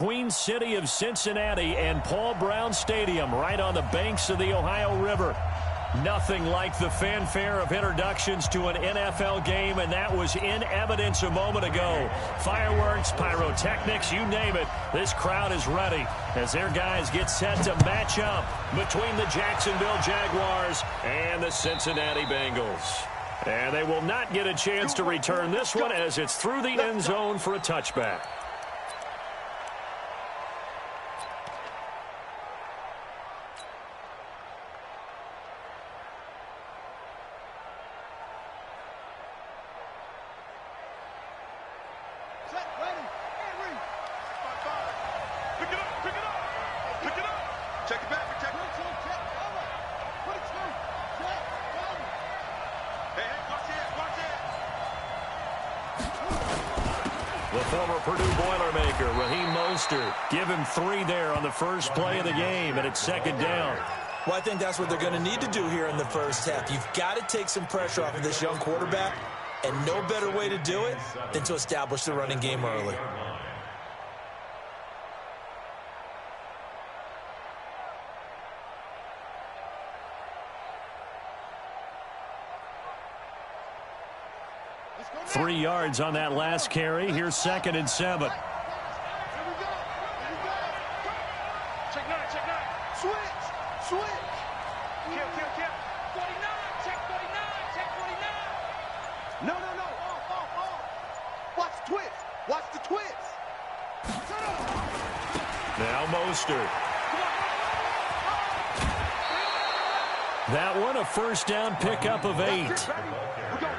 Queen City of Cincinnati and Paul Brown Stadium right on the banks of the Ohio River. Nothing like the fanfare of introductions to an NFL game, and that was in evidence a moment ago. Fireworks, pyrotechnics, you name it. This crowd is ready as their guys get set to match up between the Jacksonville Jaguars and the Cincinnati Bengals. And they will not get a chance to return this one as it's through the end zone for a touchback. Give him 3 there on the first play of the game, and it's second down. Well, I think that's what they're going to need to do here in the first half. You've got to take some pressure off of this young quarterback, and no better way to do it than to establish the running game early. Three yards on that last carry. Here's 2nd and 7. Now Mostert. That one a first down pickup of 8.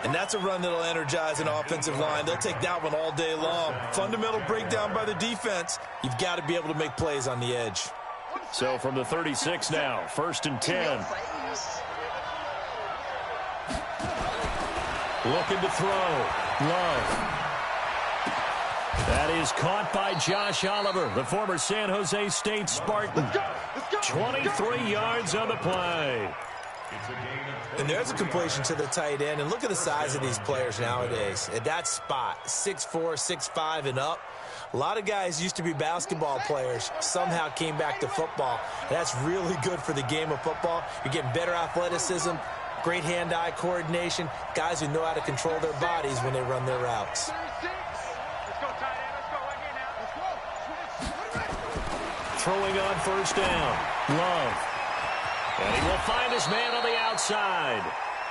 And that's a run that'll energize an offensive line. They'll take that one all day long. Fundamental breakdown by the defense. You've got to be able to make plays on the edge. So from the 36 now, 1st and 10. Looking to throw. Love. That is caught by Josh Oliver, the former San Jose State Spartan. 23 yards on the play. And there's a completion to the tight end. And look at the size of these players nowadays. At that spot, 6'4", 6'5", and up. A lot of guys used to be basketball players, somehow came back to football. And that's really good for the game of football. You're getting better athleticism, great hand-eye coordination, guys who know how to control their bodies when they run their routes. Throwing on first down. Love. And he will find his man on the outside.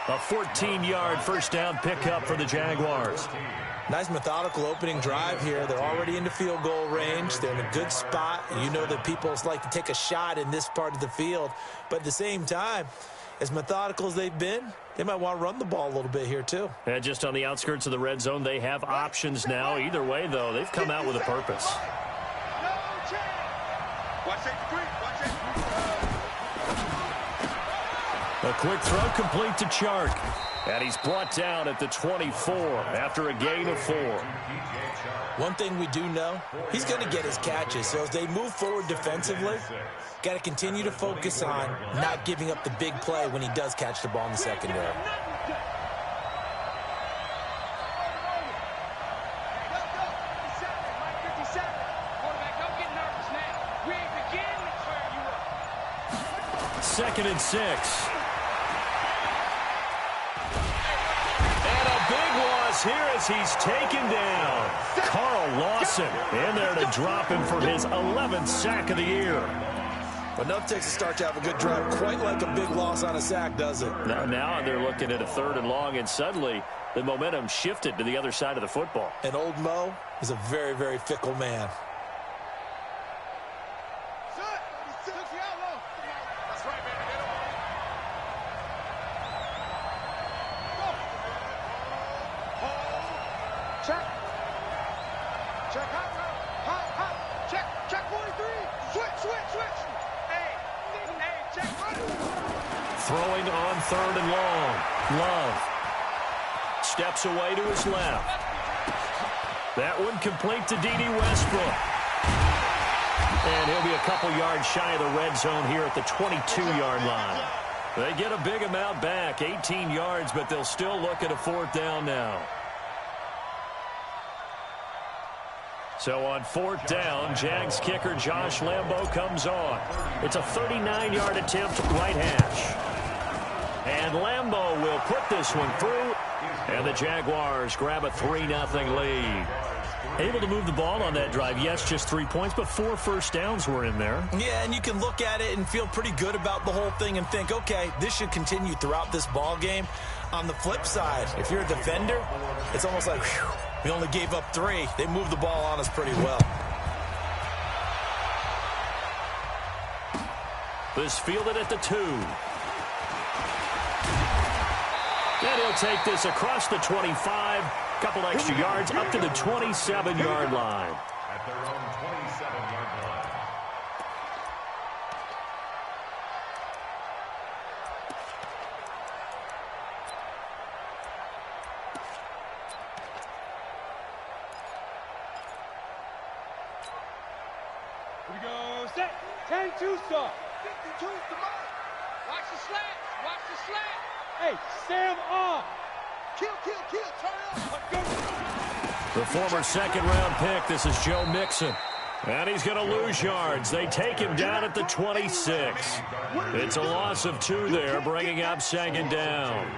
A 14-yard first down pickup for the Jaguars. Nice methodical opening drive here. They're already into field goal range. They're in a good spot. You know that people like to take a shot in this part of the field. But at the same time, as methodical as they've been, they might want to run the ball a little bit here too. And just on the outskirts of the red zone, they have options now. Either way, though, they've come out with a purpose. A quick throw complete to Chark. And he's brought down at the 24 after a gain of 4. One thing we do know, he's going to get his catches. So as they move forward defensively, got to continue to focus on not giving up the big play when he does catch the ball in the secondary. Second and 6. Here as he's taken down. Carl Lawson in there to drop him for his 11th sack of the year. Enough takes a start to have a good drive. Quite like a big loss on a sack, does it? Now they're looking at a 3rd and long, and suddenly the momentum shifted to the other side of the football. And old Mo is a very, very fickle man. Throwing on 3rd and long. Love. Steps away to his left. That one complete to D.D. Westbrook. And he'll be a couple yards shy of the red zone here at the 22-yard line. They get a big amount back, 18 yards, but they'll still look at a 4th down now. So on 4th down, Jags kicker Josh Lambo comes on. It's a 39-yard attempt right hash. And Lambo will put this one through. And the Jaguars grab a 3-0 lead. Able to move the ball on that drive. Yes, just 3 points, but 4 first downs were in there. Yeah, and you can look at it and feel pretty good about the whole thing and think, okay, this should continue throughout this ball game. On the flip side, if you're a defender, it's almost like, whew, we only gave up 3. They moved the ball on us pretty well. This fielded at the 2. And he'll take this across the 25. Couple extra yards up to the 27-yard line. At their own 27-yard line. Here we go. Set. 10-2 start. 52 is the mark. Watch the slant. Watch the slant. Hey, Sam on. Kill, turn up. The former second-round pick, this is Joe Mixon. And he's going to lose yards. They take him down at the 26. It's a loss of 2 there, bringing up 2nd down.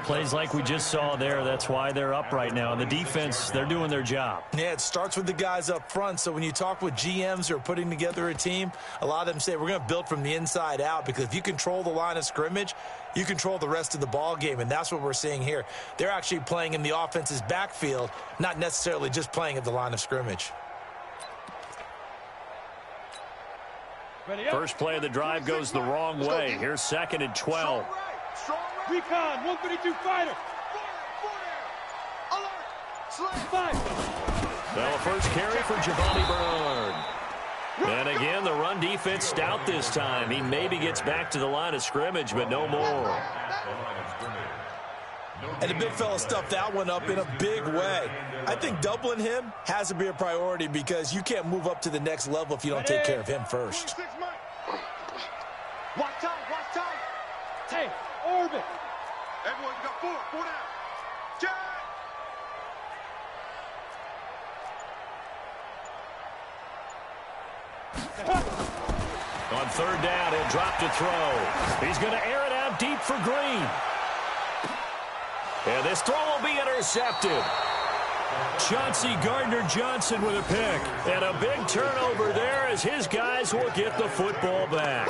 Plays like we just saw there. That's why they're up right now. The defense, they're doing their job. Yeah, it starts with the guys up front. So when you talk with GMs who are putting together a team, a lot of them say we're going to build from the inside out, because if you control the line of scrimmage, you control the rest of the ball game, and that's what we're seeing here. They're actually playing in the offense's backfield, not necessarily just playing at the line of scrimmage. First play of the drive goes the wrong way. Here's 2nd and 12. Recon, 152 fighter. Well, a first carry for Giovanni Bernard. And again, the run defense stout this time. He maybe gets back to the line of scrimmage, but no more. And the big fella stuffed that one up in a big way. I think doubling him has to be a priority, because you can't move up to the next level if you don't take care of him first. Watch time. Hey, orbit. Everyone, you got 4 down. Jack. On 3rd down, he'll drop to throw. He's going to air it out deep for Green. And this throw will be intercepted. Chauncey Gardner-Johnson with a pick. And a big turnover there as his guys will get the football back.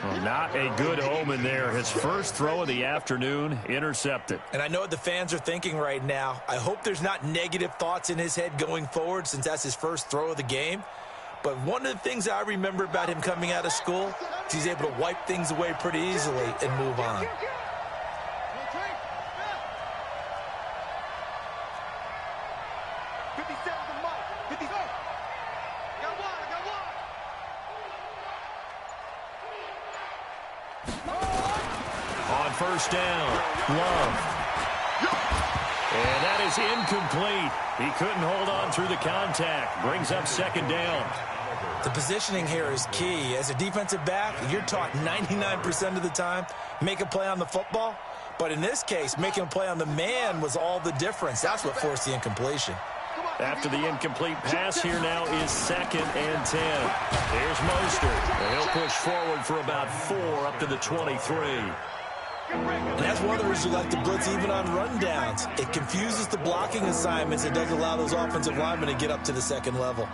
Well, not a good omen there. His first throw of the afternoon intercepted. And I know what the fans are thinking right now. I hope there's not negative thoughts in his head going forward, since that's his first throw of the game. But one of the things I remember about him coming out of school is he's able to wipe things away pretty easily and move on. On 1st down, Love. And that is incomplete. He couldn't hold on through the contact. Brings up 2nd down. The positioning here is key. As a defensive back, you're taught 99% of the time, make a play on the football. But in this case, making a play on the man was all the difference. That's what forced the incompletion. After the incomplete pass, here now is 2nd and 10. Here's Mostert. And he'll push forward for about 4 up to the 23. And that's one of the reasons you like to blitz even on rundowns. It confuses the blocking assignments. It doesn't allow those offensive linemen to get up to the 2nd level.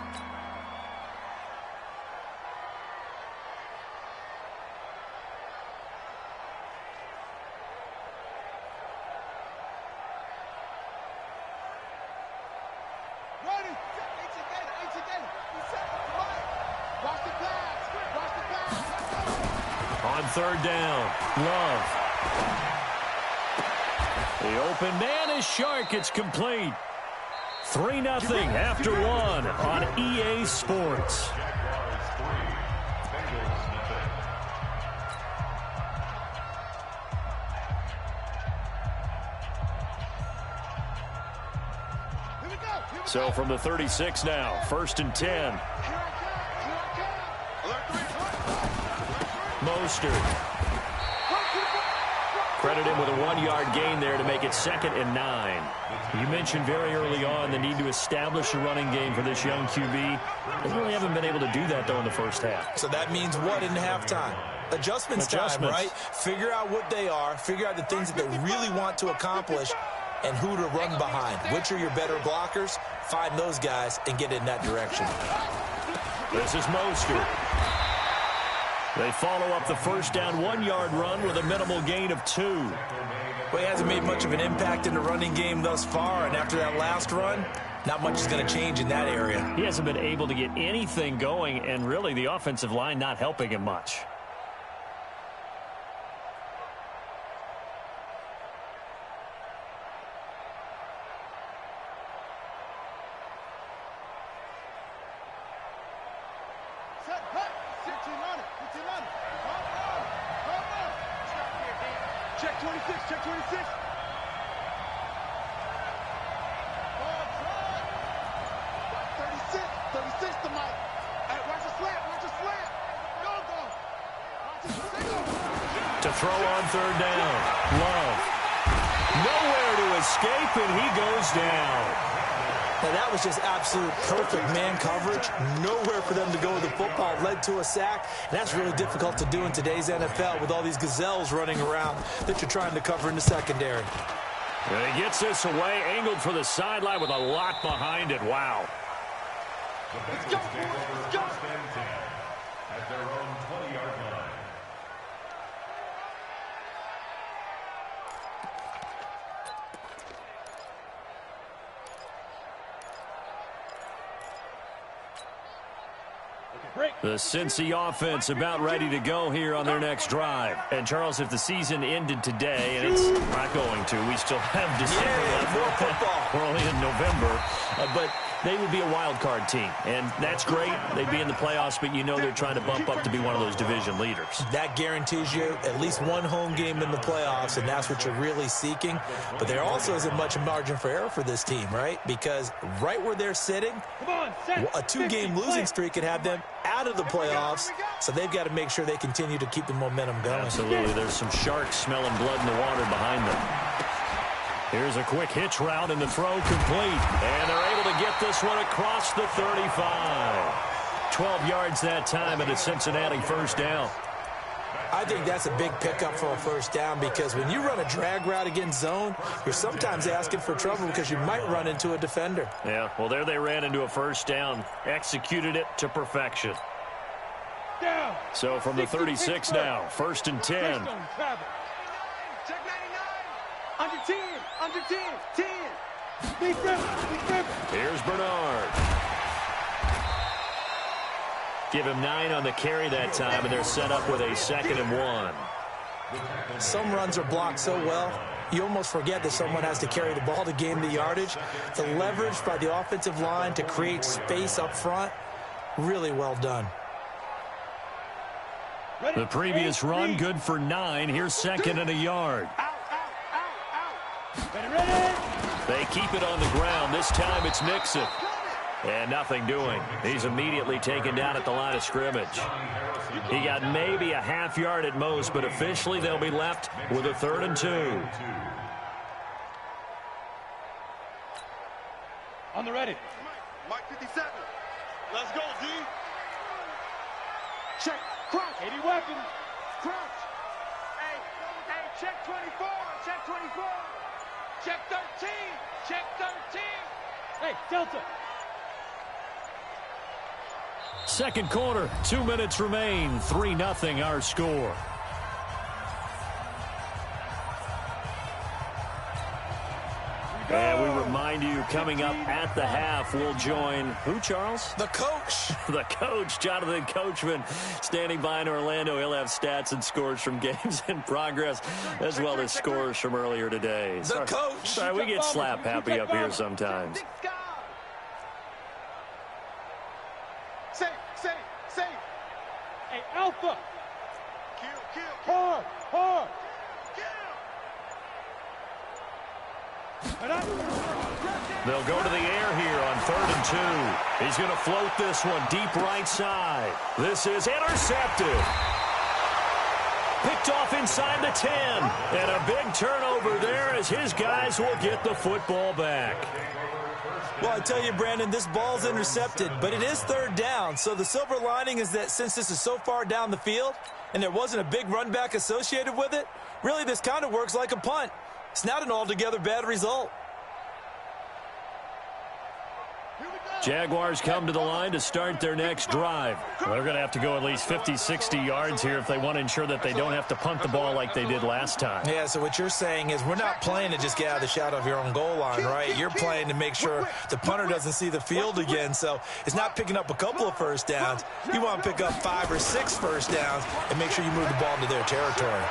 On 3rd down, Love. The open man is Shark. It's complete. 3-0 after 1 on EA Sports. So from the 36 now, 1st and 10. Mostert. Credit him with a 1-yard gain there to make it 2nd and 9. You mentioned very early on the need to establish a running game for this young QB. They really haven't been able to do that, though, in the first half. So that means what in halftime? Adjustments time, right? Figure out what they are, figure out the things that they really want to accomplish, and who to run behind. Which are your better blockers? Find those guys and get in that direction. This is Mostert. They follow up the first down 1-yard run with a minimal gain of 2. Well, he hasn't made much of an impact in the running game thus far, and after that last run, not much is going to change in that area. He hasn't been able to get anything going, and really the offensive line not helping him much. Check 26, check 26. 36 to Mike. Hey, watch the slant, watch the slant. Go. To throw on 3rd down. Love. Nowhere to escape, and he goes down. Now, that was just absolute perfect man coverage. Nowhere for them to go with the football. Led to a sack. And that's really difficult to do in today's NFL with all these gazelles running around that you're trying to cover in the secondary. And he gets this away, angled for the sideline with a lot behind it. Wow. Let's go, boys. Let's go. At their own 20-yard line. The Cincy offense about ready to go here on their next drive. And, Charles, if the season ended today, and it's not going to, we still have December left. More football. We're only in November. But they would be a wild card team. And that's great. They'd be in the playoffs, but you know they're trying to bump up to be one of those division leaders. That guarantees you at least one home game in the playoffs, and that's what you're really seeking. But there also isn't much margin for error for this team, right? Because right where they're sitting, a 2-game losing streak could have them out of the playoffs, so they've got to make sure they continue to keep the momentum going. Absolutely. There's some sharks smelling blood in the water behind them. Here's a quick hitch route, and the throw complete. And they're able to get this one across the 35. 12 yards that time, and a Cincinnati 1st down. I think that's a big pickup for a 1st down, because when you run a drag route against zone, you're sometimes asking for trouble because you might run into a defender. Yeah, well, there they ran into a 1st down. Executed it to perfection. Down. So from the 36 now, 1st and 10. Check 99. Under 10. Under 10. 10. Big river. Here's Bernard. Give him 9 on the carry that time, and they're set up with a 2nd and 1. Some runs are blocked so well, you almost forget that someone has to carry the ball to gain the yardage. The leverage by the offensive line to create space up front, really well done. The previous run, good for 9. Here's 2nd and a yard. Ready. They keep it on the ground. This time it's Nixon. And nothing doing. He's immediately taken down at the line of scrimmage. He got maybe a half yard at most, but officially they'll be left with a 3rd and 2. On the ready. Mike 57. Let's go, D. Check. Crouch. 80 weapons. Crouch. Hey, check 24. Check 24. Check 13. Check 13. Hey, Delta. Second quarter, 2 minutes remain. 3-0 our score. And we remind you, coming up at the half, we'll join who, Charles? The coach. The coach, Jonathan Coachman, standing by in Orlando. He'll have stats and scores from games in progress, as well as scores from earlier today. The coach. Sorry, we get slap happy up here sometimes. Say. Hey, Alpha. Kill. Hard. They'll go to the air here on 3rd and 2. He's going to float this one deep right side. This is intercepted. Picked off inside the 10. And a big turnover there as his guys will get the football back. Well, I tell you, Brandon, this ball's intercepted, but it is third down. So the silver lining is that since this is so far down the field and there wasn't a big run back associated with it, really this kind of works like a punt. It's not an altogether bad result. Jaguars come to the line to start their next drive. Well, they're going to have to go at least 50, 60 yards here if they want to ensure that they don't have to punt the ball like they did last time. Yeah, so what you're saying is we're not playing to just get out of the shadow of your own goal line, right? You're playing to make sure the punter doesn't see the field again. So it's not picking up a couple of first downs. You want to pick up 5 or 6 first downs and make sure you move the ball into their territory.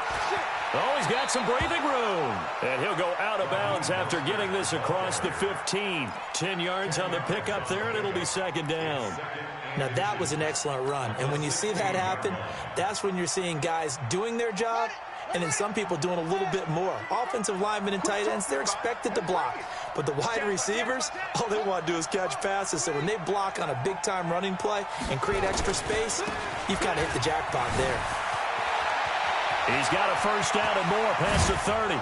Oh, he's got some breathing room. And he'll go out of bounds after getting this across the 15. 10 yards on the pickup there, and it'll be second down. Now, that was an excellent run. And when you see that happen, that's when you're seeing guys doing their job and then some people doing a little bit more. Offensive linemen and tight ends, they're expected to block. But the wide receivers, all they want to do is catch passes. So when they block on a big-time running play and create extra space, you've got to hit the jackpot there. He's got a first down and more past the 30.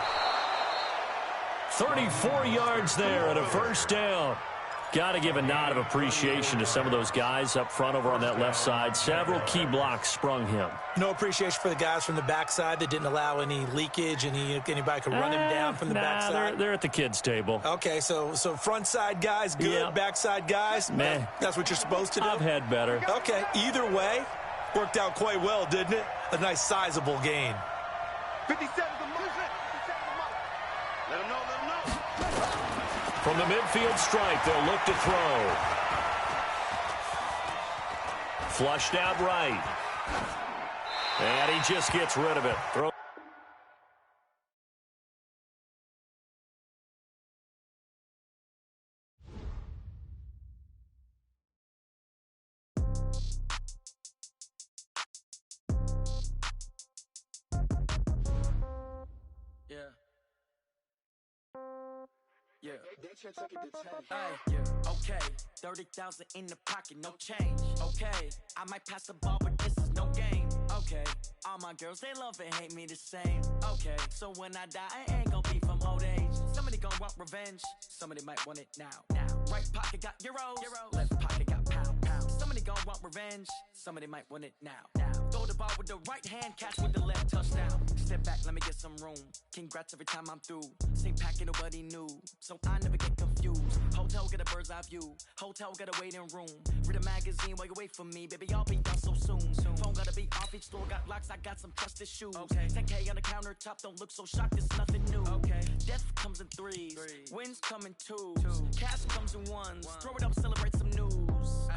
34 yards there and a first down. Got to give a nod of appreciation to some of those guys up front over on that left side. Several key blocks sprung him. No appreciation for the guys from the backside that didn't allow any leakage, anybody could run him down from the backside. They're at the kids' table. Okay, so front side guys, good. Yeah. Backside guys, meh. That's what you're supposed to do? I've had better. Okay, either way, worked out quite well, didn't it? A nice sizable gain. 57 the mark. Let him know, let him know. From the midfield stripe, they'll look to throw. Flushed out right. And he just gets rid of it. Throw. Okay, 30,000 in the pocket, no change. Okay, I might pass the ball, but this is no game. Okay, all my girls, they love and hate me the same. Okay, so when I die, I ain't gonna be from old age. Somebody gonna want revenge, somebody might want it now. Right pocket got euros, left pocket got pound. Somebody gonna want revenge, somebody might want it now. Throw the ball with the right hand, catch with the left, touchdown. Step back, let me get some room. Congrats every time I'm through. Same packet, nobody knew, so I never get confused. Hotel get a bird's eye view. Hotel get a waiting room. Read a magazine while you wait for me, baby. I'll be done so soon. Phone gotta be off, each store got locks. I got some trusted shoes. 10K on the countertop, don't look so shocked. It's nothing new. Death comes in threes. Wins come in twos. Cash comes in ones. Throw it up, celebrate some news.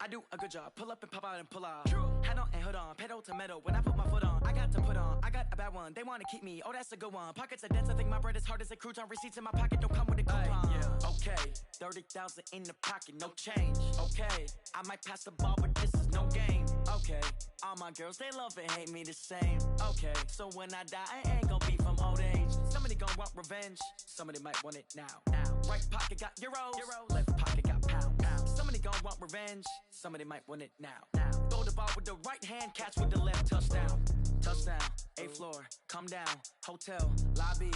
I do a good job. Pull up and pop out and pull out. Head on and hood on. Pedal to metal. When I put my foot on, I got to put on. I got a bad one. They want to keep me. Oh, that's a good one. Pockets are dense. I think my bread is hard as a crouton. Receipts in my pocket don't come with a coupon. Okay, 30,000 in the pocket, no change. Okay, I might pass the ball, but this is no game. Okay, all my girls, they love and hate me the same. Okay, so when I die, I ain't gonna be from old age. Somebody gonna want revenge. Somebody might want it now. Right pocket got euros. Left pocket got pound. Somebody gonna want revenge. Somebody might want it now. Throw the ball with the right hand, catch with the left, touchdown. Touchdown, 8th floor, come down, hotel, lobby.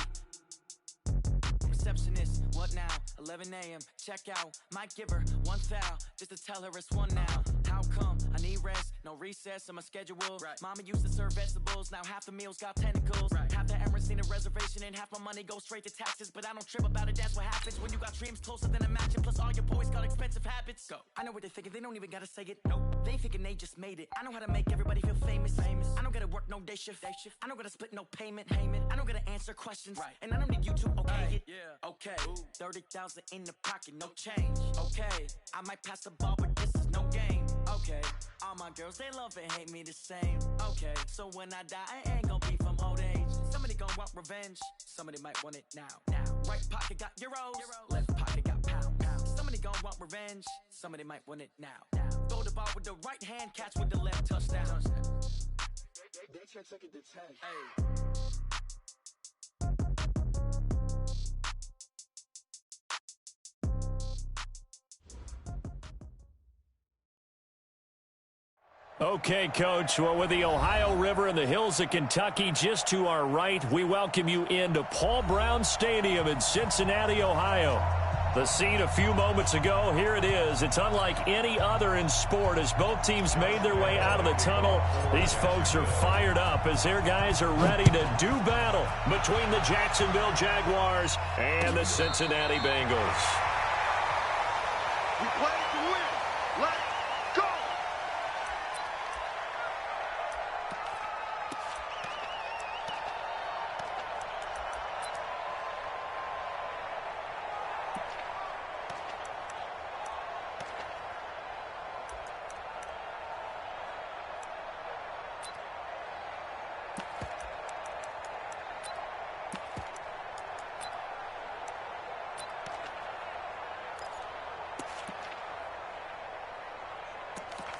Receptionist, what now? 11 a.m., check out. Might give her one foul, just to tell her it's one now. How come? I need rest, no recess in my schedule. Mama used to serve vegetables, now half the meals got tentacles. Half the errands need a reservation and half my money goes straight to taxes. But I don't trip about it, that's what happens when you got dreams closer than a mansion. Plus all your boys got expensive habits. Go. I know what they're thinking, they don't even gotta say it. Nope. They thinking they just made it. I know how to make everybody feel famous. I don't gotta work no day shift. I don't gotta split no payment. I don't gotta answer questions. And I don't need you to okay it. Okay, 30,000 in the pocket, no change. Okay, I might pass the ball, but this is no game. Okay, all my girls, they love and hate me the same. Okay, so when I die, I ain't gonna be from old age. Somebody gonna want revenge, somebody might want it now. Right pocket got euros, left pocket got pound. Somebody gonna want revenge, somebody might want it now. Throw the ball with the right hand, catch with the left, touchdown. They check it to 10. Hey. Okay, Coach. Well, with the Ohio River and the hills of Kentucky just to our right, we welcome you into Paul Brown Stadium in Cincinnati, Ohio. The scene a few moments ago, here it is. It's unlike any other in sport as both teams made their way out of the tunnel. These folks are fired up as their guys are ready to do battle between the Jacksonville Jaguars and the Cincinnati Bengals. We play to win. Let's go!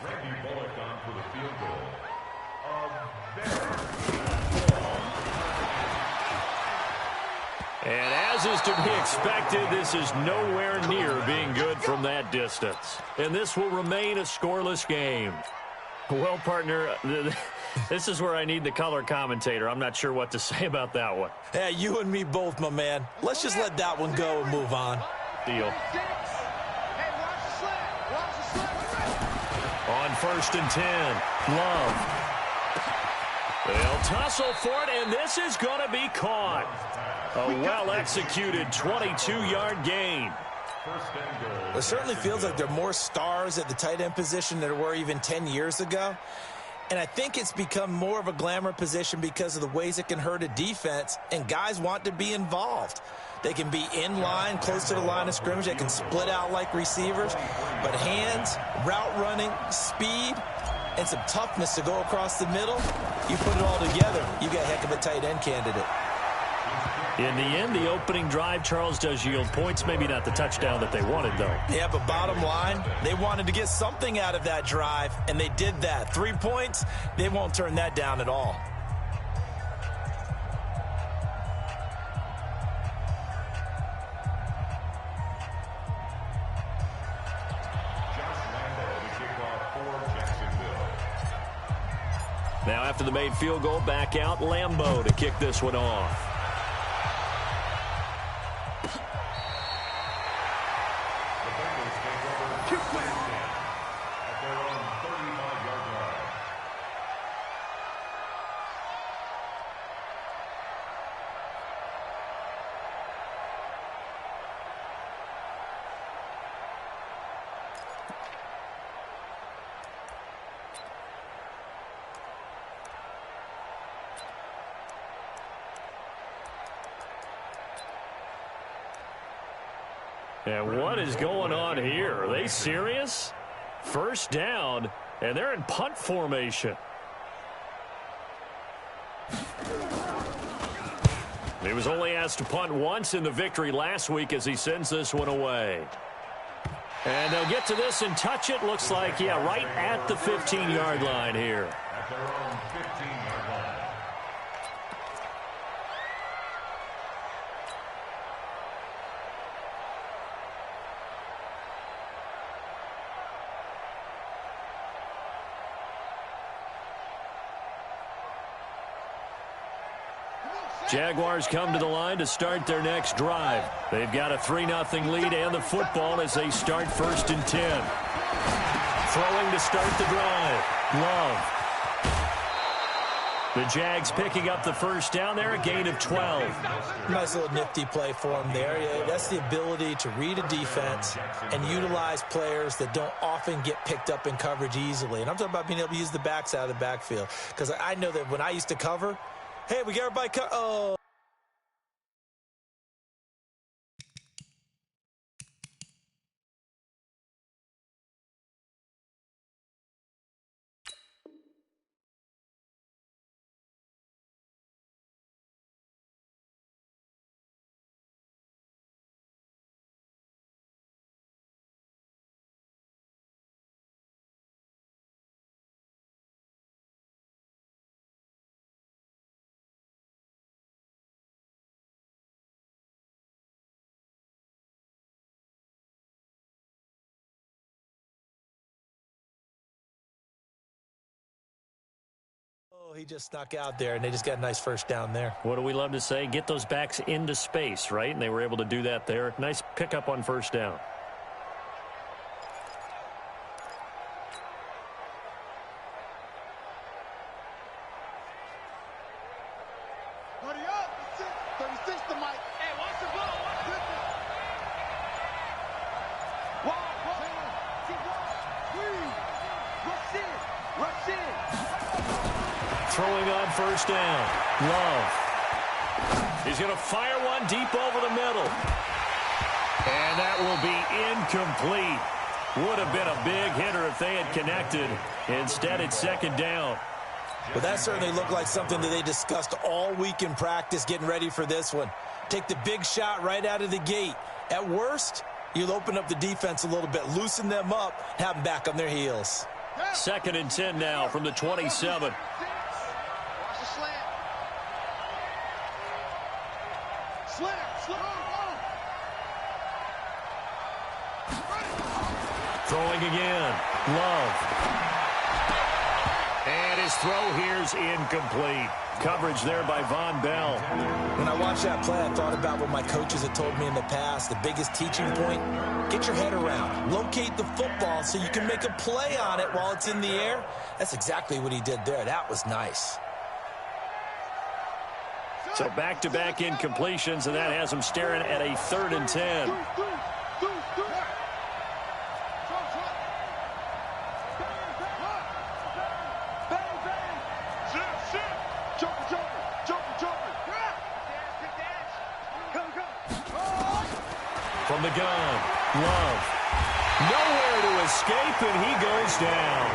Randy Bullock on for the field goal. And as is to be expected, this is nowhere near being good from that distance. And this will remain a scoreless game. Well, partner, this is where I need the color commentator. I'm not sure what to say about that one. Yeah, you and me both, my man. Let's just let that one go and move on. Deal. Hey, watch the slant. Watch the slant. On 1st and 10, Love. They'll tussle for it, and this is going to be caught. A well-executed 22-yard gain. It certainly feels like there are more stars at the tight end position than there were even 10 years ago. And I think it's become more of a glamour position because of the ways it can hurt a defense, and guys want to be involved. They can be in line, close to the line of scrimmage. They can split out like receivers. But hands, route running, speed, and some toughness to go across the middle, you put it all together, you got a heck of a tight end candidate. In the end, the opening drive, Charles, does yield points. Maybe not the touchdown that they wanted, though. Yeah, but bottom line, they wanted to get something out of that drive, and they did that. 3 points, they won't turn that down at all. Now after the made field goal, back out Lambeau to kick this one off. And what is going on here? Are they serious? First down, and they're in punt formation. He was only asked to punt once in the victory last week as he sends this one away. And they'll get to this and touch it. Looks like, yeah, right at the 15-yard line here. At their own 15-yard line. Jaguars come to the line to start their next drive. They've got a 3-0 lead and the football as they start 1st and 10. Throwing to start the drive. Love. The Jags picking up the first down there, a gain of 12. Nice little nifty play for him there. Yeah, that's the ability to read a defense and utilize players that don't often get picked up in coverage easily. And I'm talking about being able to use the backs out of the backfield. Because I know that when I used to cover, hey, we got everybody oh. He just snuck out there, and they just got a nice first down there. What do we love to say? Get those backs into space, right? And they were able to do that there. Nice pickup on first down. Buddy up. 36 to Mike. Hey, watch the ball. Rush in. Throwing on first down. Love. He's going to fire one deep over the middle. And that will be incomplete. Would have been a big hitter if they had connected. Instead, it's second down. Well, that certainly looked like something that they discussed all week in practice getting ready for this one. Take the big shot right out of the gate. At worst, you'll open up the defense a little bit, loosen them up, have them back on their heels. Second and 10 now from the 27. Watch the slant. Slant. Throwing again. Love. And his throw here's incomplete. Coverage there by Von Bell. When I watched that play, I thought about what my coaches had told me in the past. The biggest teaching point, get your head around. Locate the football so you can make a play on it while it's in the air. That's exactly what he did there. That was nice. So back-to-back incompletions, and that has him staring at a 3rd and 10. From the gun, Love. Nowhere to escape, and he goes down.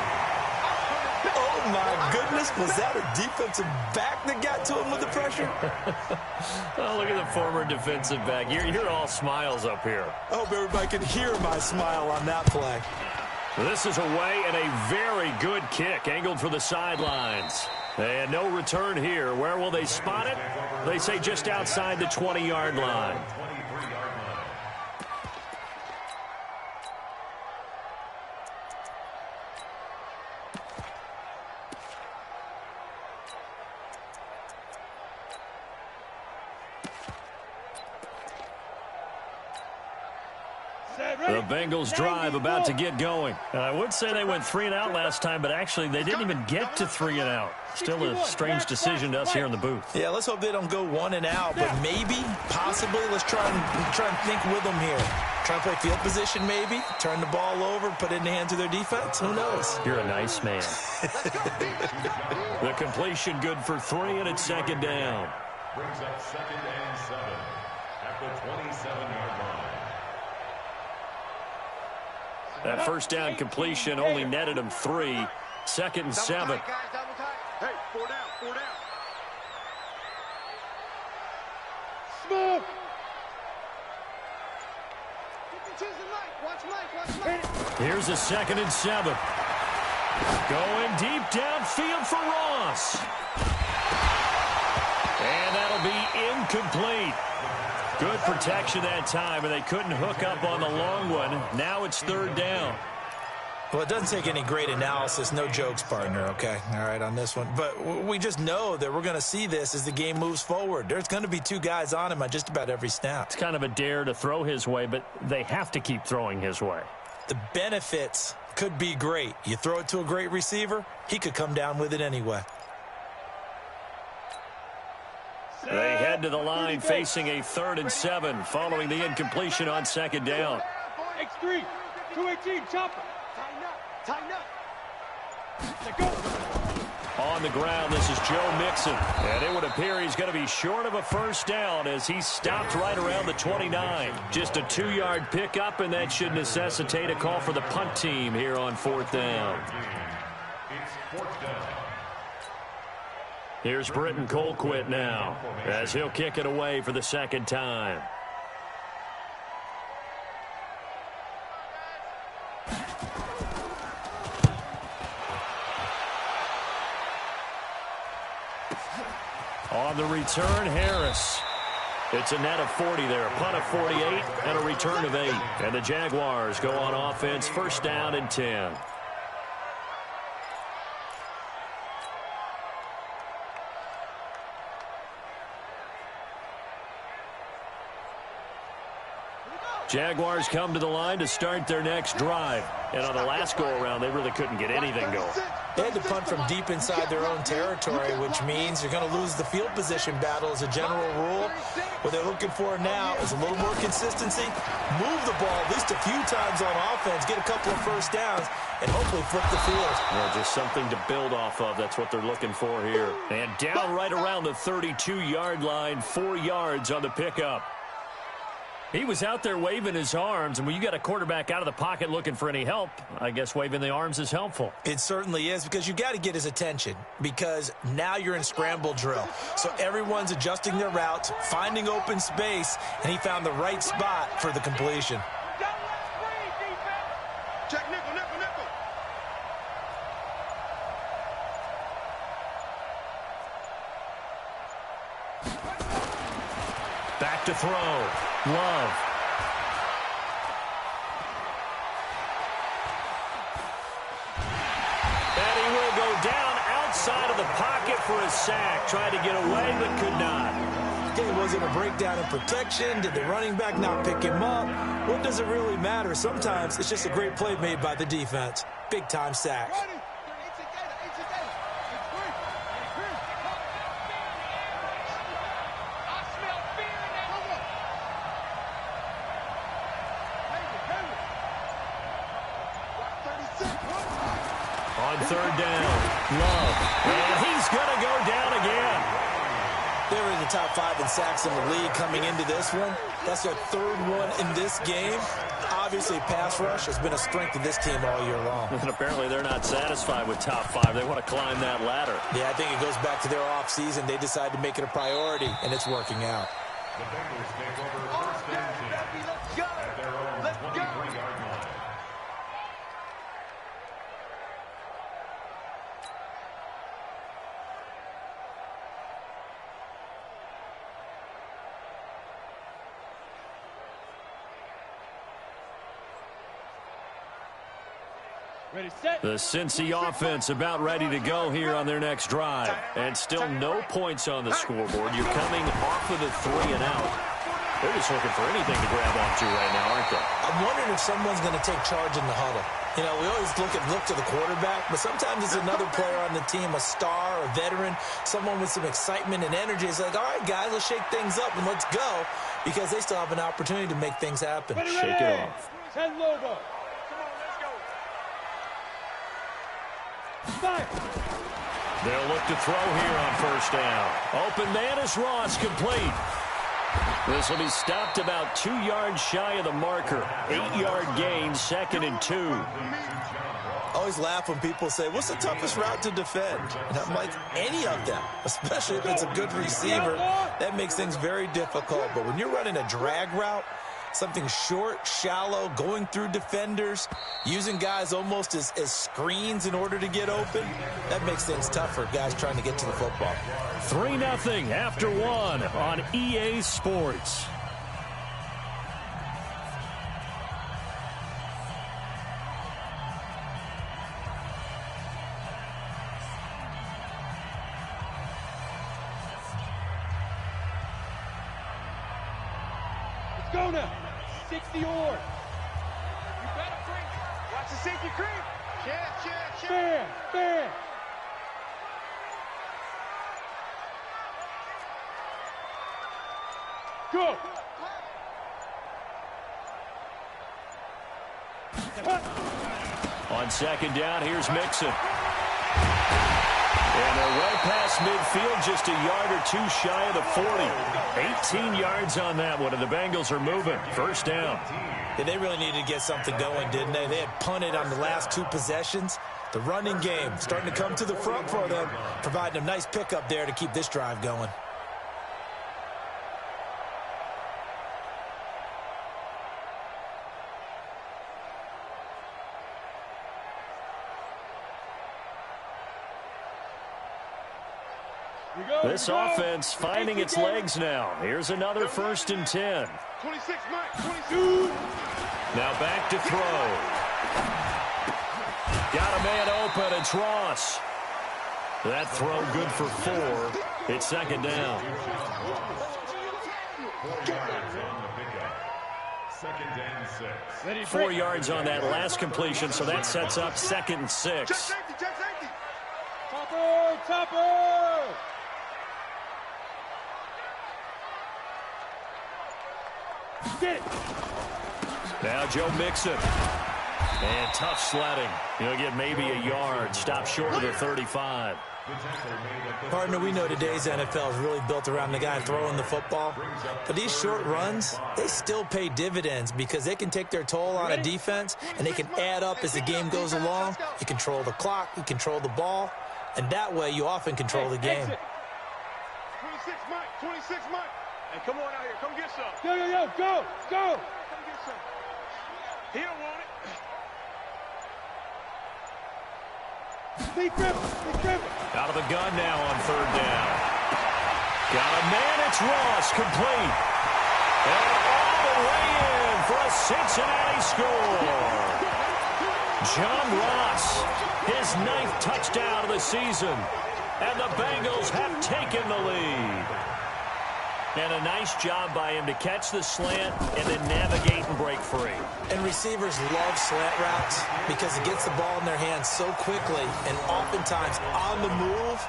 Oh, my goodness. Was that a defensive back that got to him with the pressure? Oh, look at the former defensive back. You're all smiles up here. I hope everybody can hear my smile on that play. This is away and a very good kick angled for the sidelines. And no return here. Where will they spot it? They say just outside the 20-yard line. The Bengals drive about to get going. And I would say they went 3 and out last time, but actually they didn't even get to 3 and out. Still a strange decision to us here in the booth. Yeah, let's hope they don't go 1 and out, but maybe, possibly, let's try and think with them here. Try and play field position maybe, turn the ball over, put it in the hands of their defense. Who knows? You're a nice man. The completion good for 3, and it's second down. Brings up 2nd and 7 at the 27-yard line. That first down completion only netted him 3. 2nd and 7. Hey, 4 down. Smoke. Watch Mike. Here's a 2nd and 7. Going deep downfield for Ross. And that'll be incomplete. Good protection that time, and they couldn't hook up on the long one. Now it's 3rd down. Well, it doesn't take any great analysis. No jokes, partner, okay? All right, on this one. But we just know that we're going to see this as the game moves forward. There's going to be 2 guys on him on just about every snap. It's kind of a dare to throw his way, but they have to keep throwing his way. The benefits could be great. You throw it to a great receiver, he could come down with it anyway. They head to the line facing a 3rd and 7 following the incompletion on 2nd down. X3, 218, chopper. Tighten up. Let go. On the ground, this is Joe Mixon. And it would appear he's going to be short of a first down as he stopped right around the 29. Just a 2-yard pickup, and that should necessitate a call for the punt team here on 4th down. It's 4th down. Here's Britton Colquitt now as he'll kick it away for the 2nd time. On the return, Harris. It's a net of 40 there, a punt of 48 and a return of 8. And the Jaguars go on offense, 1st down and 10. Jaguars come to the line to start their next drive. And on the last go-around, they really couldn't get anything going. They had to punt from deep inside their own territory, which means you're going to lose the field position battle as a general rule. What they're looking for now is a little more consistency, move the ball at least a few times on offense, get a couple of first downs, and hopefully flip the field. Well, just something to build off of. That's what they're looking for here. And down right around the 32-yard line, 4 yards on the pickup. He was out there waving his arms, and when you got a quarterback out of the pocket looking for any help, I guess waving the arms is helpful. It certainly is, because you got to get his attention, because now you're in scramble drill. So everyone's adjusting their routes, finding open space, and he found the right spot for the completion. Check nickel, nickel, nickel. Back to throw. Love. And he will go down outside of the pocket for a sack. Tried to get away, but could not. Okay, was it a breakdown in protection? Did the running back not pick him up? What does it really matter? Sometimes it's just a great play made by the defense. Big-time sack. On third down, Love. And he's going to go down again. They're in the top 5 in sacks in the league coming into this one. That's their third one in this game. Obviously, pass rush has been a strength of this team all year long. And apparently they're not satisfied with top 5. They want to climb that ladder. Yeah, I think it goes back to their offseason. They decided to make it a priority, and it's working out. The Bengals take over first and 10 at their own 23-yard line. Ready, set. The Cincy offense about ready to go here on their next drive. And still no points on the scoreboard. You're coming off of the 3 and out. They're just looking for anything to grab onto right now, aren't they? I'm wondering if someone's going to take charge in the huddle. You know, we always look to the quarterback, but sometimes it's another player on the team, a star, a veteran, someone with some excitement and energy. It's like, all right, guys, let's shake things up and let's go, because they still have an opportunity to make things happen. Shake it off. 10 logo. They'll look to throw here on first down. Open man is Ross, complete. This will be stopped about 2 yards shy of the marker. 8-yard gain, 2nd and 2. I always laugh when people say, what's the toughest route to defend? And I'm like, any of them, especially if it's a good receiver. That makes things very difficult. But when you're running a drag route, something short, shallow, going through defenders, using guys almost as screens in order to get open, that makes things tough for guys trying to get to the football. 3-0 after 1 on EA Sports. Let's go now. 60 or. You better bring it. Watch the safety creep. Check. Fair. Go. On second down, here's Mixon. And they're well past midfield, just a yard or two shy of the 40. 18 yards on that one, and the Bengals are moving. First down. Yeah, they really needed to get something going, didn't they? They had punted on the last 2 possessions. The running game starting to come to the front for them, providing a nice pickup there to keep this drive going. This offense finding its legs now. Here's another 1st and 10. 26, Mike. 22. Now back to throw. Got a man open. It's Ross. That throw good for 4. It's second down. Second and 6. 4 yards on that last completion, so that sets up 2nd and 6. Check safety, check safety. Topper, topper. Get it. Now Joe Mixon. And tough sledding. He'll get maybe a yard. Stop short of the 35. Partner, we know today's NFL is really built around the guy throwing the football. But these short runs, they still pay dividends because they can take their toll on a defense, and they can add up as the game goes along. You control the clock, you control the ball, and that way you often control the game. 26 Mike, 26 Mike. Hey, come on out here, come get some. Yo, go, go. Come get some. He don't want it. Out of the gun now on 3rd down. Got a man, it's Ross, complete. And all the way in for a Cincinnati score. John Ross, his 9th touchdown of the season. And the Bengals have taken the lead. And a nice job by him to catch the slant and then navigate and break free. And receivers love slant routes because it gets the ball in their hands so quickly and oftentimes on the move.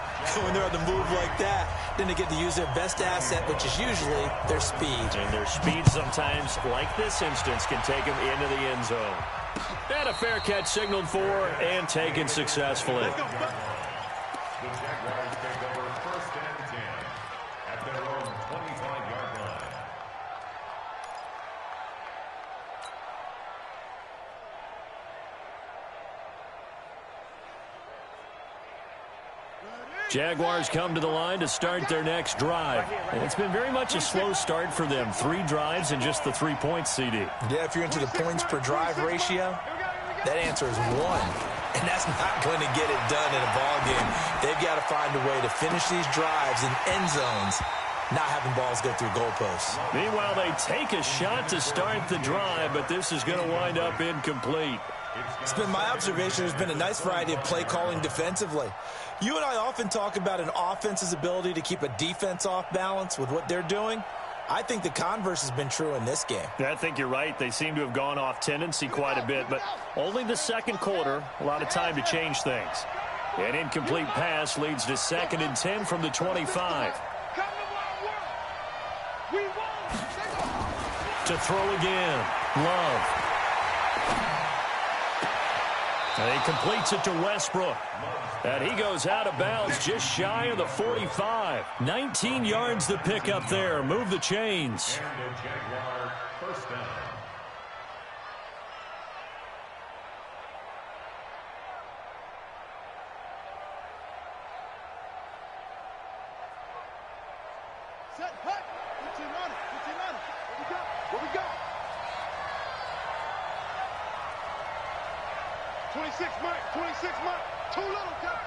When they're on the move like that, then they get to use their best asset, which is usually their speed. And their speed sometimes, like this instance, can take them into the end zone. And a fair catch signaled for and taken successfully. The Jaguars take over 1st and 10 at their own 25-yard line. Jaguars come to the line to start their next drive. And it's been very much a slow start for them. 3 drives and just the 3 points, CD. Yeah, if you're into the points per drive ratio, that answer is 1. And that's not going to get it done in a ball game. They've got to find a way to finish these drives in end zones, not having balls go through goalposts. Meanwhile, they take a shot to start the drive, but this is going to wind up incomplete. It's been my observation there's been a nice variety of play calling defensively. You and I often talk about an offense's ability to keep a defense off balance with what they're doing. I think the converse has been true in this game. I think you're right. They seem to have gone off tendency quite a bit, but only the 2nd quarter, a lot of time to change things. An incomplete pass leads to 2nd and 10 from the 25. To throw again. Love. And he completes it to Westbrook. And he goes out of bounds just shy of the 45. 19 yards to pick up there. Move the chains. And the Jaguar 1st down. Set, hut. 15 on it, 15 on it. Where we go? 26 Mike, 26 Mike. Too little, Cap.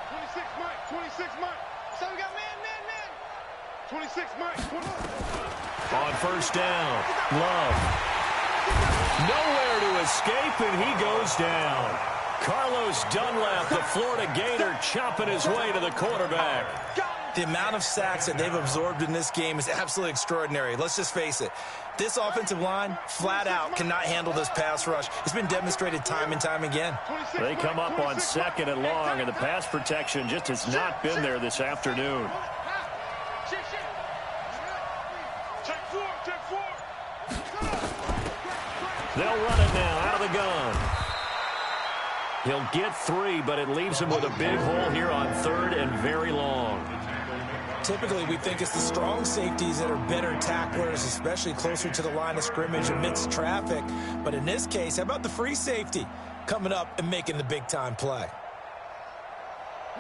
26 Mike, 26 Mike. So we got man. 26 Mike. On 1st down, Love. Nowhere to escape, and he goes down. Carlos Dunlap, the Florida Gator, chopping his way to the quarterback. The amount of sacks that they've absorbed in this game is absolutely extraordinary. Let's just face it. This offensive line, flat out, cannot handle this pass rush. It's been demonstrated time and time again. They come up on 2nd and long, and the pass protection just has not been there this afternoon. They'll run it now out of the gun. He'll get 3, but it leaves him with a big hole here on 3rd and very long. Typically, we think it's the strong safeties that are better tacklers, especially closer to the line of scrimmage amidst traffic. But in this case, how about the free safety coming up and making the big-time play?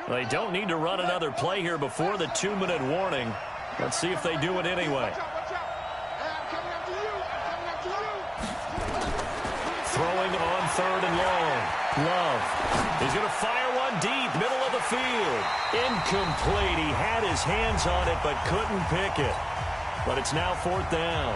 They don't need to run another play here before the 2-minute warning. Let's see if they do it anyway. Throwing on 3rd and long. Love. He's going to fire one deep, middle of the field. Incomplete. He had his hands on it but couldn't pick it. But it's now 4th down.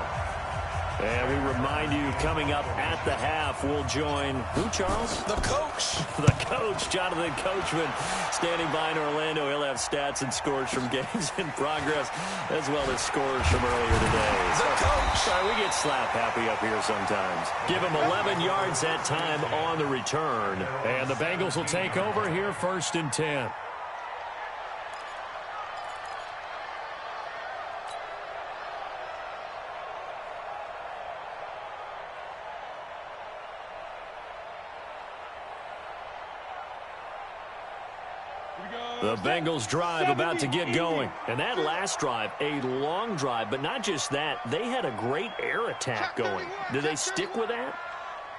And we remind you, coming up at the half, we'll join who, Charles? The coach. The coach, Jonathan Coachman, standing by in Orlando. He'll have stats and scores from games in progress, as well as scores from earlier today. The coach. Sorry, we get slap happy up here sometimes. Give him 11 yards that time on the return. And the Bengals will take over here, 1st and 10. The Bengals drive about to get going. And that last drive, a long drive, but not just that, they had a great air attack going. Do they stick with that?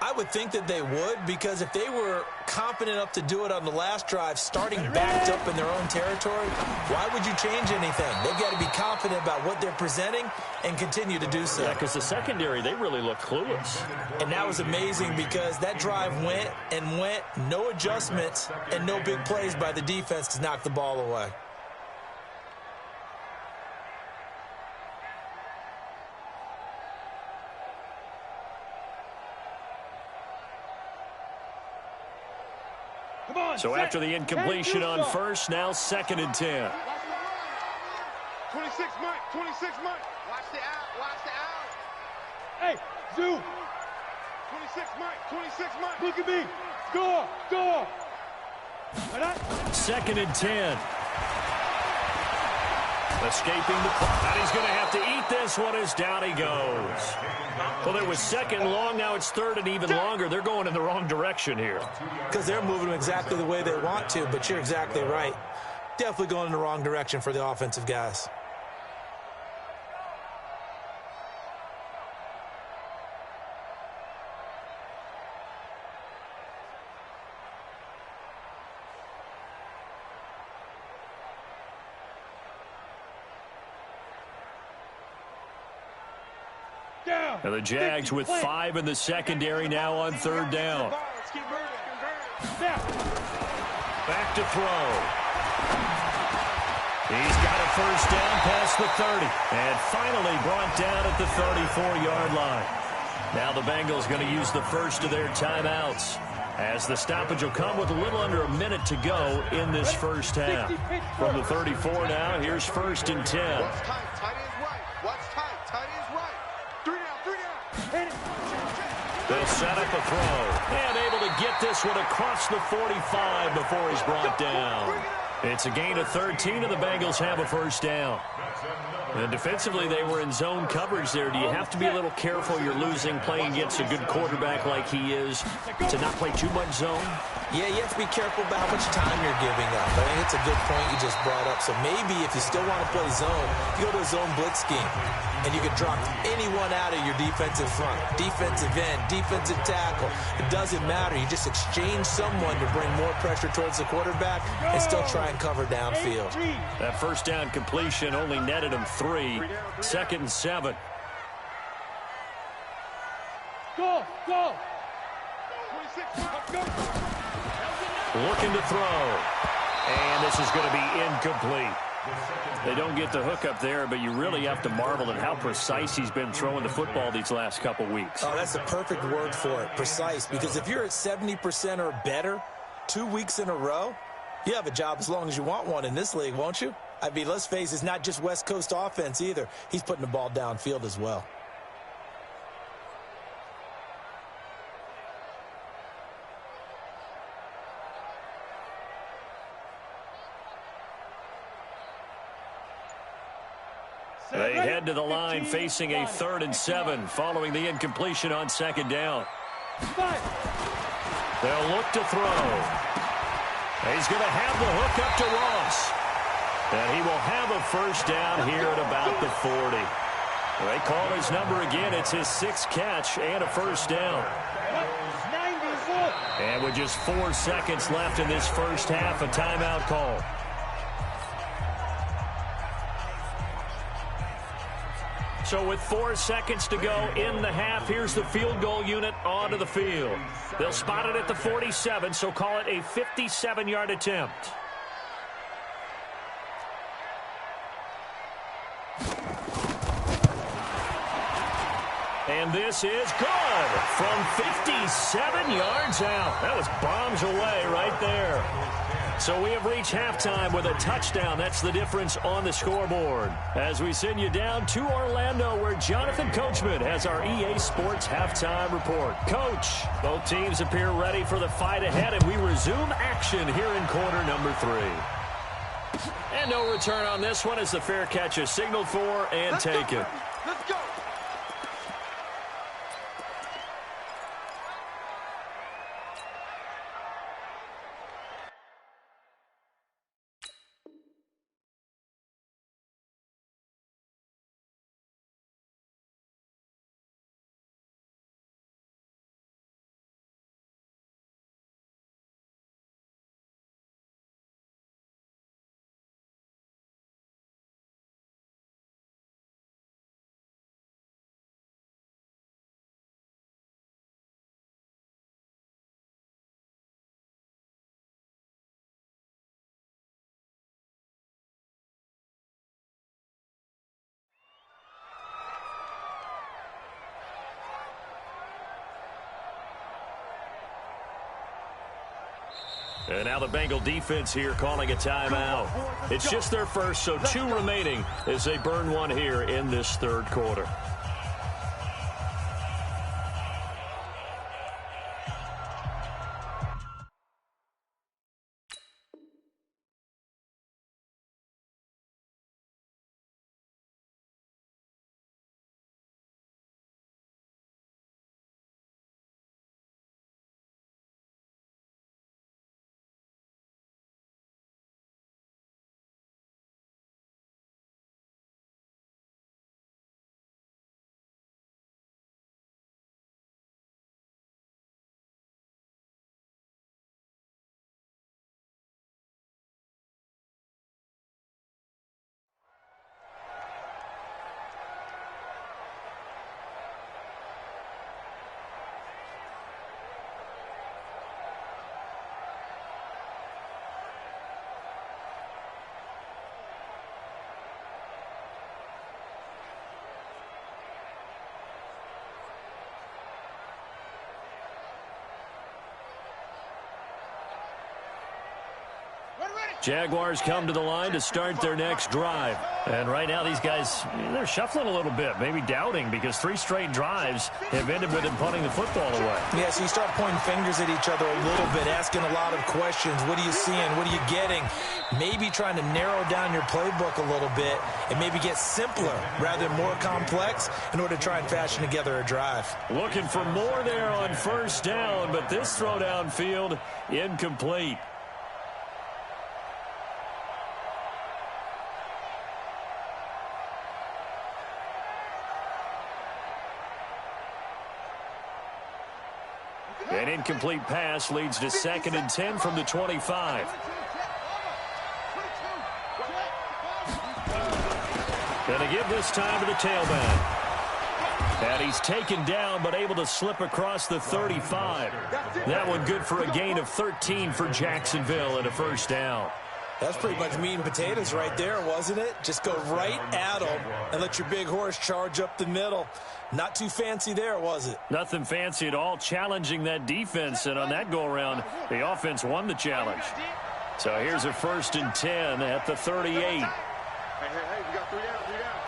I would think that they would, because if they were confident enough to do it on the last drive, starting backed up in their own territory, why would you change anything? They've got to be confident about what they're presenting and continue to do so. Yeah, because the secondary, they really looked clueless. And that was amazing because that drive went and went, no adjustments and no big plays by the defense to knock the ball away. So after the incompletion on 1st, now 2nd and 10. 26 Mike, 26 Mike. Watch the out, watch the out. Hey, Zoo. 26 Mike, 26 Mike. Look at me. Score, score. 2nd and 10. Escaping the clock. And he's going to have to eat this one as down he goes. Well, it was 2nd long. Now it's 3rd and even longer. They're going in the wrong direction here. Because they're moving them exactly the way they want to, but you're exactly right. Definitely going in the wrong direction for the offensive guys. And the Jags with 5 in the secondary now on 3rd down. Back to throw. He's got a 1st down past the 30. And finally brought down at the 34-yard line. Now the Bengals going to use the first of their timeouts, as the stoppage will come with a little under a minute to go in this first half. From the 34 now, here's 1st and 10. What's tight? Tight is right. What's tight? Tight is right. 3 down, 3 down. They'll set up a throw. And able to get this one across the 45 before he's brought down. It's a gain of 13, and the Bengals have a 1st down. And defensively, they were in zone coverage there. Do you have to be a little careful? You're losing, playing against a good quarterback like he is, to not play too much zone? Yeah, you have to be careful about how much time you're giving up. I think it's a good point you just brought up. So maybe if you still want to play zone, you go to a zone blitz scheme, and you can drop anyone out of your defensive front, defensive end, defensive tackle. It doesn't matter. You just exchange someone to bring more pressure towards the quarterback and still try and cover downfield. That 1st down completion only netted him 3. 2nd and 7. Go, go. Looking to throw. And this is going to be incomplete. They don't get the hook up there, but you really have to marvel at how precise he's been throwing the football these last couple weeks. Oh, that's the perfect word for it, precise. Because if you're at 70% or better 2 weeks in a row, you have a job as long as you want one in this league, won't you? I mean, let's face it, it's not just West Coast offense either. He's putting the ball downfield as well. They head to the line facing a 3rd and 7 following the incompletion on 2nd down. They'll look to throw. He's going to have the hook up to Ross. And he will have a 1st down here at about the 40. They call his number again. It's his 6th catch and a 1st down. And with just 4 seconds left in this first half, a timeout call. So with 4 seconds to go in the half, here's the field goal unit onto the field. They'll spot it at the 47, so call it a 57-yard attempt. And And this is good from 57 yards out. That was bombs away right there. So we have reached halftime with a touchdown. That's the difference on the scoreboard. As we send you down to Orlando, where Jonathan Coachman has our EA Sports halftime report. Coach, both teams appear ready for the fight ahead, and we resume action here in quarter number 3. And no return on this one as the fair catch is signaled for and taken. Let's go. And now the Bengal defense here calling a timeout. It's just their first, so 2 remaining as they burn one here in this third quarter. Jaguars come to the line to start their next drive. And right now these guys, they're shuffling a little bit, maybe doubting, because 3 straight drives have ended with them punting the football away. Yeah, so you start pointing fingers at each other a little bit, asking a lot of questions. What are you seeing? What are you getting? Maybe trying to narrow down your playbook a little bit and maybe get simpler rather than more complex in order to try and fashion together a drive. Looking for more there on first down, but this throw downfield incomplete. An incomplete pass leads to 2nd and 10 from the 25. Gonna give this time to the tailback. And he's taken down, but able to slip across the 35. That one good for a gain of 13 for Jacksonville and a first down. That's pretty much meat and potatoes right there, wasn't it? Just go right at them and let your big horse charge up the middle. Not too fancy there, was it? Nothing fancy at all, challenging that defense, and on that go-around, the offense won the challenge. So here's a 1st and 10 at the 38. Hey, we got 3 down, 3 down.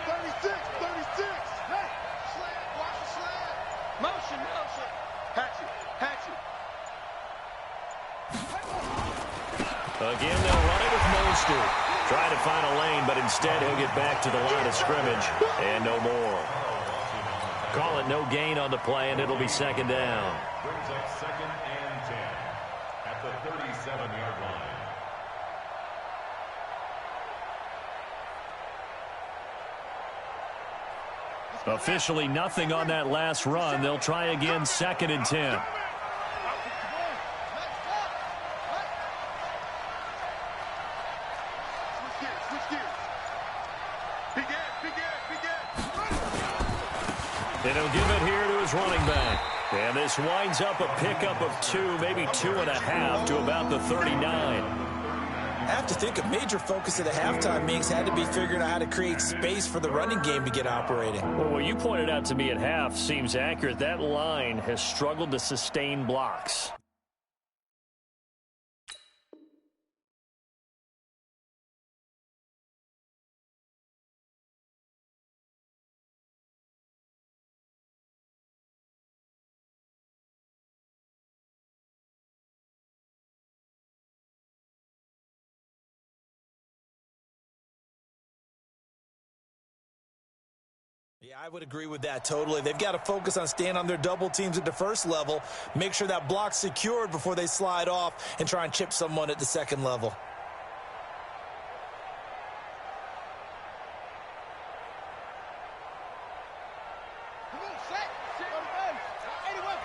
36, 36. Hey, slant, watch the slant. Motion, motion. Hatch it. Again, they'll run it with Mostert. Try to find a lane, but instead he'll get back to the line of scrimmage, and no more. Call it no gain on the play, and it'll be 2nd down. Brings up 2nd and 10 at the 37-yard line. Officially nothing on that last run. They'll try again, 2nd and 10. And he'll give it here to his running back. And this winds up a pickup of 2, maybe 2.5 to about the 39. I have to think a major focus of the halftime meetings had to be figuring out how to create space for the running game to get operating. Well, what you pointed out to me at half seems accurate. That line has struggled to sustain blocks. Yeah, I would agree with that totally. They've got to focus on staying on their double teams at the first level, make sure that block's secured before they slide off and try and chip someone at the second level. Come on, set. Anyone.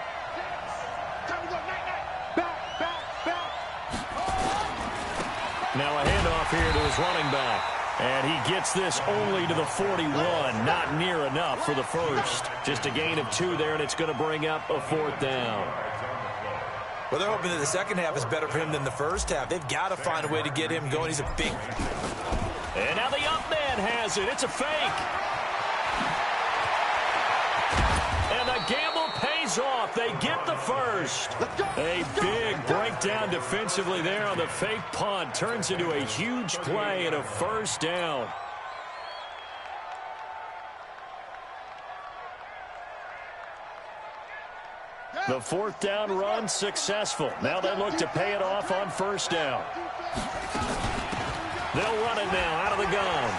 Time to go, night. Back. Now a handoff here to his running back. And he gets this only to the 41. Not near enough for the first. Just a gain of 2 there, and it's going to bring up a 4th down. Well, they're hoping that the second half is better for him than the first half. They've got to find a way to get him going. He's a big... And now the up man has it. It's a fake. And the gamble pays off. They get the first. A big breakdown defensively there on the fake punt. Turns into a huge play and a 1st down. The 4th down run successful. Now they look to pay it off on 1st down. They'll run it now out of the gun.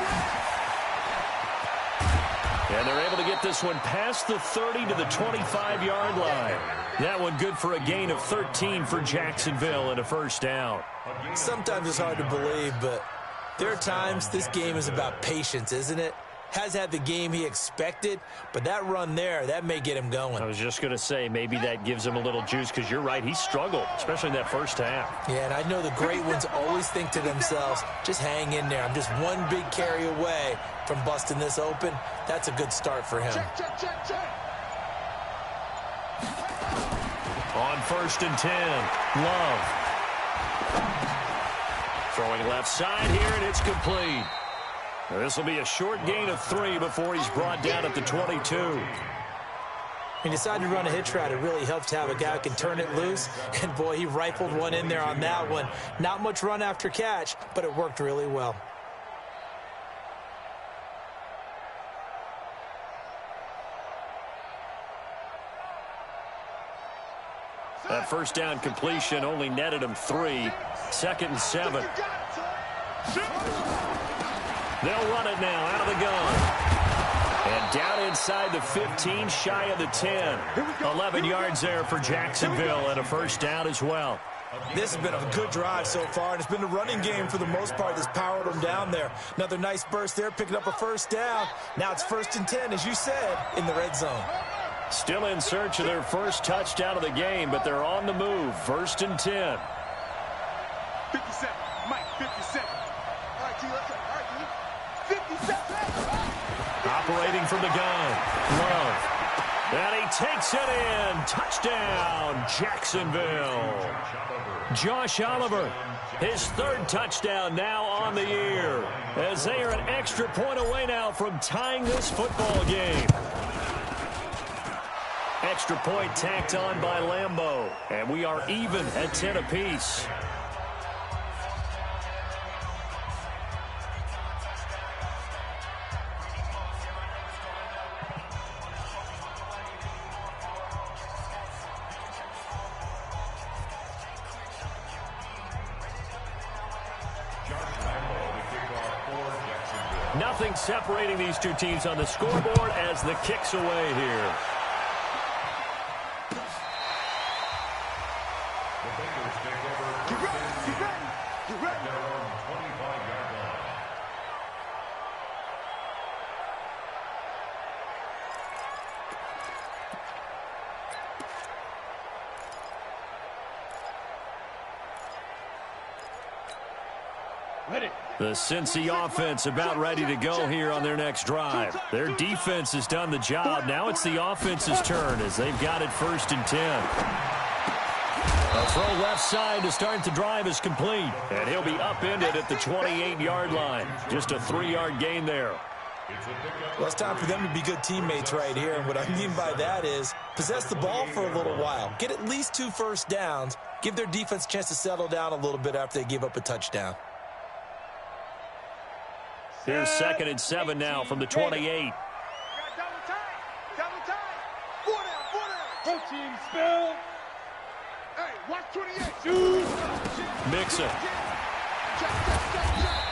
And they're able to get this one past the 30 to the 25-yard line. That one good for a gain of 13 for Jacksonville and a 1st down. Sometimes it's hard to believe, but there are times this game is about patience, isn't it? Has had the game he expected, but that run there, that may get him going. I was just going to say, maybe that gives him a little juice, because you're right, he struggled, especially in that first half. Yeah, and I know the great ones always think to themselves, just hang in there. I'm just one big carry away from busting this open. That's a good start for him. Check. On 1st and 10, Love. Throwing left side here, and it's complete. This will be a short gain of 3 before he's brought down at the 22. He decided to run a hitch route. It really helps to have a guy who can turn it loose. And, boy, he rifled one in there on that one. Not much run after catch, but it worked really well. That 1st down completion only netted him 3. 2nd and 7. They'll run it now out of the gun. And down inside the 15, shy of the 10. 11 yards there for Jacksonville and a 1st down as well. This has been a good drive so far, and it's been the running game for the most part that's powered them down there. Another nice burst there, picking up a 1st down. Now it's 1st and 10, as you said, in the red zone. Still in search of their first touchdown of the game, but they're on the move. 1st and 10. 57. Mike, 57. All right, T, let's go. All right, T. 57. Operating from the gun. Love. And he takes it in. Touchdown, Jacksonville. Josh Oliver, his 3rd touchdown now on the year, as they are an extra point away now from tying this football game. Extra point tacked on by Lambeau, and we are even at 10 apiece. Nothing separating these two teams on the scoreboard as the kick's away here. The Cincy offense about ready to go here on their next drive. Their defense has done the job. Now it's the offense's turn as they've got it 1st and 10. The throw left side to start the drive is complete. And he'll be upended at the 28-yard line. Just a 3-yard gain there. Well, it's time for them to be good teammates right here. And what I mean by that is possess the ball for a little while. Get at least 2 first downs. Give their defense a chance to settle down a little bit after they give up a touchdown. Here's 2nd and 7 now from the 28. Double time. 4 down. Team spill. Hey, watch 28. Shoot. Mixon.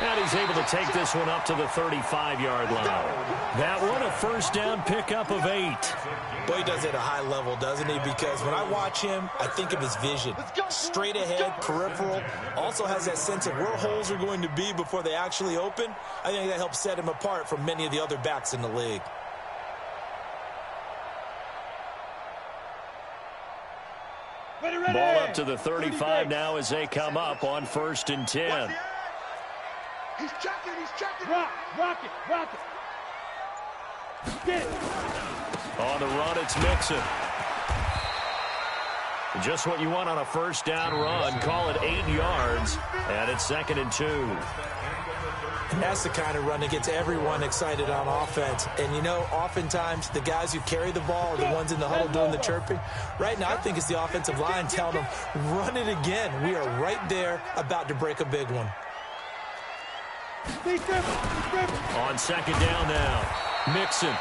And he's able to take this one up to the 35-yard line. That one, a first down pickup of 8. Boy, he does it at a high level, doesn't he? Because when I watch him, I think of his vision. Straight ahead, peripheral. Also has that sense of where holes are going to be before they actually open. I think that helps set him apart from many of the other backs in the league. Ball up to the 35 now as they come up on 1st and 10. He's checking. Rock it. Get it. On the run, it's Mixon. Just what you want on a first down run. Call it 8 yards. And it's 2nd and 2. And that's the kind of run that gets everyone excited on offense. And, you know, oftentimes the guys who carry the ball are the ones in the huddle doing the chirping. Right now, I think it's the offensive line telling them, run it again. We are right there about to break a big one. On 2nd down now, Mixon.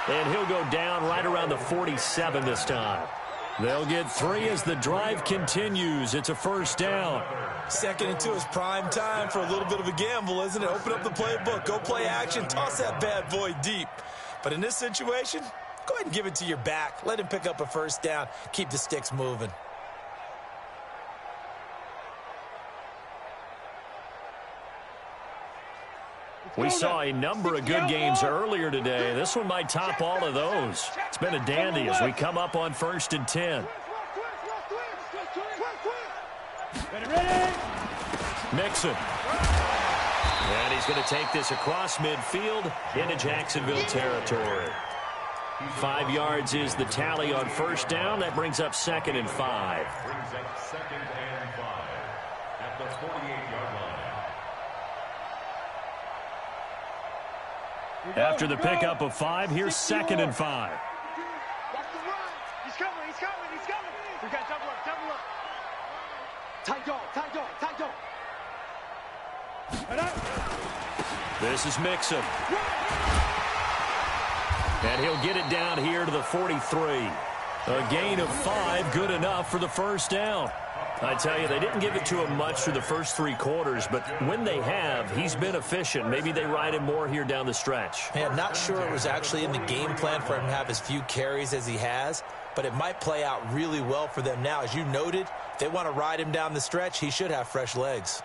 And he'll go down right around the 47 this time. They'll get 3 as the drive continues. It's a first down. 2nd and 2 is prime time for a little bit of a gamble, isn't it? Open up the playbook, go play action, toss that bad boy deep. But in this situation, go ahead and give it to your back. Let him pick up a first down. Keep the sticks moving. We saw a number of good games earlier today. This one might top all of those. It's been a dandy as we come up on 1st and 10. Mixon. And he's going to take this across midfield into Jacksonville territory. 5 yards is the tally on first down. That brings up 2nd and 5. Brings up 2nd and 5 at the 48-yard line. After the pickup of 5, here's 2nd and 5. Watch the run. He's coming. We got double up. Tight dog. This is Mixon. And he'll get it down here to the 43. A gain of 5, good enough for the first down. I tell you, they didn't give it to him much through the first 3 quarters, but when they have, he's been efficient. Maybe they ride him more here down the stretch. Man, not sure it was actually in the game plan for him to have as few carries as he has, but it might play out really well for them now. As you noted, if they want to ride him down the stretch, he should have fresh legs.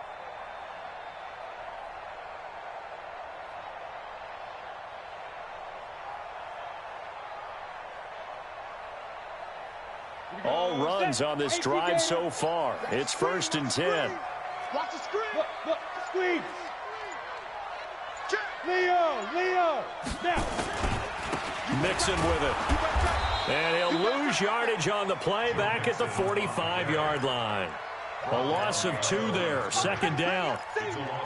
All runs on this drive so far. It's 1st and 10. Watch the screen. Look, squeeze. Leo. Now. Mixon with it. And he'll lose yardage on the play back at the 45-yard line. A loss of 2 there. 2nd down.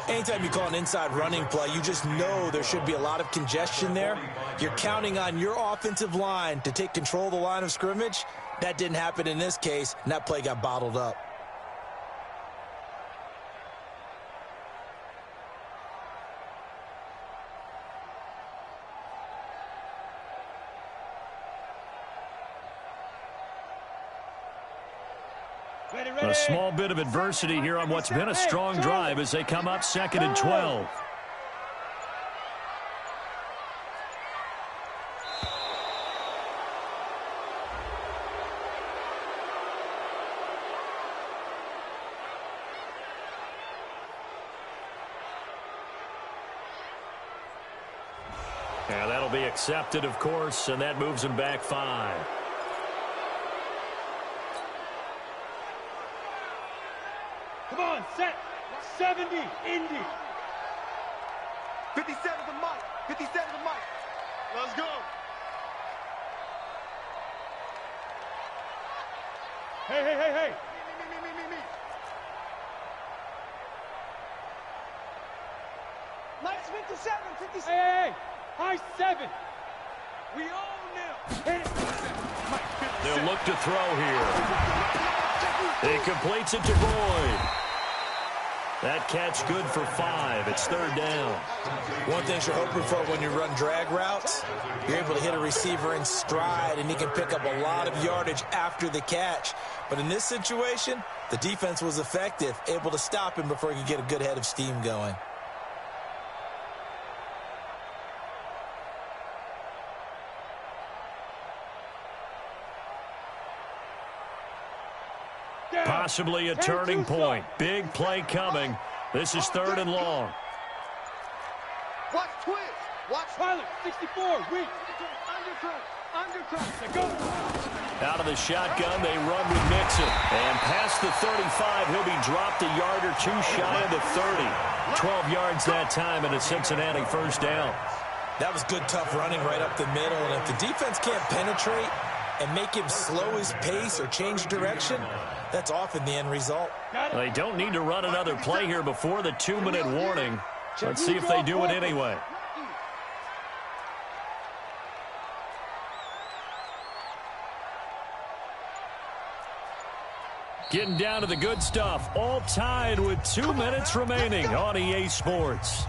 Anytime you call an inside running play, you just know there should be a lot of congestion there. You're counting on your offensive line to take control of the line of scrimmage. That didn't happen in this case, and that play got bottled up. A small bit of adversity here on what's been a strong drive as they come up 2nd and 12. And that'll be accepted, of course, and that moves him back 5. Come on, set. 70, Indy. 57 to Mike. 57 to Mike. Let's go. Hey. Me. Minus 57, 57. Hey, high 7. We own them. They'll look to throw here. He completes it to Boyd. That catch good for 5. It's 3rd down. One thing you're hoping for when you run drag routes, you're able to hit a receiver in stride, and he can pick up a lot of yardage after the catch. But in this situation, the defense was effective, able to stop him before he could get a good head of steam going. Possibly a turning point. Big play coming. This is 3rd and long. Watch twist. Watch Pilot, 64, weak. Undercut. Go. Out of the shotgun, they run with Mixon. And past the 35, he'll be dropped a yard or 2 shy of the 30. 12 yards that time, and a Cincinnati 1st down. That was good, tough running right up the middle. And if the defense can't penetrate and make him slow his pace or change direction, that's often the end result. They don't need to run another play here before the 2-minute warning. Let's see if they do it anyway. Getting down to the good stuff. All tied with 2 minutes remaining on EA Sports.